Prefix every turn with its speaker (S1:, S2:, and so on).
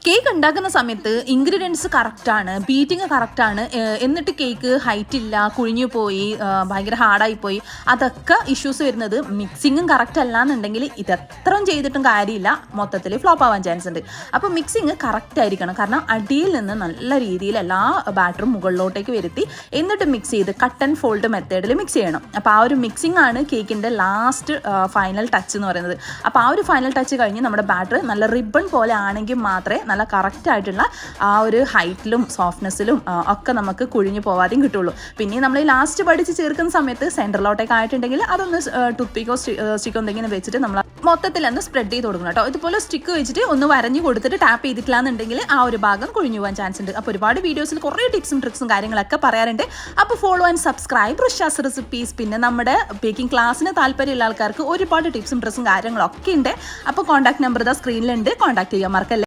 S1: Cake ഉണ്ടാക്കുന്ന സമയത്ത് ingredients കറക്റ്റാണ്, ബീറ്റിങ് കറക്റ്റാണ്, എന്നിട്ട് കേക്ക് ഹൈറ്റ് ഇല്ല, കുഴിഞ്ഞു പോയി, ഭയങ്കര ഹാർഡായി പോയി, അതൊക്കെ ഇഷ്യൂസ് വരുന്നത് മിക്സിങ്ങും കറക്റ്റ് അല്ല എന്നുണ്ടെങ്കിൽ ഇതെത്രയും ചെയ്തിട്ടും കാര്യമില്ല, മൊത്തത്തിൽ ഫ്ലോപ്പ് ആവാൻ ചാൻസ് ഉണ്ട്. അപ്പോൾ മിക്സിങ് കറക്റ്റ് ആയിരിക്കണം. കാരണം അടിയിൽ നിന്ന് നല്ല രീതിയിൽ എല്ലാ ബാറ്ററും മുകളിലോട്ടേക്ക് വരുത്തി എന്നിട്ട് മിക്സ് ചെയ്ത് കട്ട് ആൻഡ് ഫോൾഡ് മെത്തേഡിൽ മിക്സ് ചെയ്യണം. അപ്പോൾ ആ ഒരു മിക്സിംഗ് ആണ് കേക്കിൻ്റെ ലാസ്റ്റ് ഫൈനൽ ടച്ച് എന്ന് പറയുന്നത്. അപ്പോൾ ആ ഒരു ഫൈനൽ ടച്ച് കഴിഞ്ഞ് നമ്മുടെ ബാറ്റർ നല്ല റിബൺ പോലെ ആണെങ്കിൽ മാത്രമേ നല്ല കറക്റ്റ് ആയിട്ടുള്ള ആ ഒരു ഹൈറ്റിലും സോഫ്റ്റ്നെസ്സിലും ഒക്കെ നമുക്ക് കുഴിഞ്ഞു പോവാതെയും കിട്ടുള്ളൂ. പിന്നെ നമ്മൾ ഈ ലാസ്റ്റ് പഠിച്ച് ചേർക്കുന്ന സമയത്ത് സെൻറ്ററിലോട്ടേക്ക് ആയിട്ടുണ്ടെങ്കിൽ അതൊന്ന് ടൂത്ത് പിക്കോ സ്റ്റിക്കോ എന്തെങ്കിലും വെച്ചിട്ട് നമ്മൾ മൊത്തത്തിൽ ഒന്ന് സ്പ്രെഡ് ചെയ്ത് കൊടുക്കണം കേട്ടോ. ഇതുപോലെ സ്റ്റിക്ക് വെച്ചിട്ട് ഒന്ന് വരഞ്ഞ് കൊടുത്തിട്ട് ടാപ്പ് ചെയ്തിട്ടില്ല എന്നുണ്ടെങ്കിൽ ആ ഒരു ഭാഗം കുഴിഞ്ഞു പോകാൻ ചാൻസ് ഉണ്ട്. അപ്പോൾ ഒരുപാട് വീഡിയോസിൽ കുറേ ടിപ്സും ട്രിക്സും കാര്യങ്ങളൊക്കെ പറയാറുണ്ട്. അപ്പോൾ ഫോളോ ആൻഡ് സബ്സ്ക്രൈബ് ഋഷാസ് റെസിപ്പീസ്. പിന്നെ നമ്മുടെ ബേക്കിംഗ് ക്ലാസ്സിന് താല്പര്യമുള്ള ആൾക്കാർക്ക് ഒരുപാട് ടിപ്സും ട്രിക്സും കാര്യങ്ങളൊക്കെ ഉണ്ട്. അപ്പോൾ കോൺടാക്ട് നമ്പർ ഇതാ സ്ക്രീനിലുണ്ട്, കോൺടാക്ട് ചെയ്യാൻ മറക്കല്ലേ.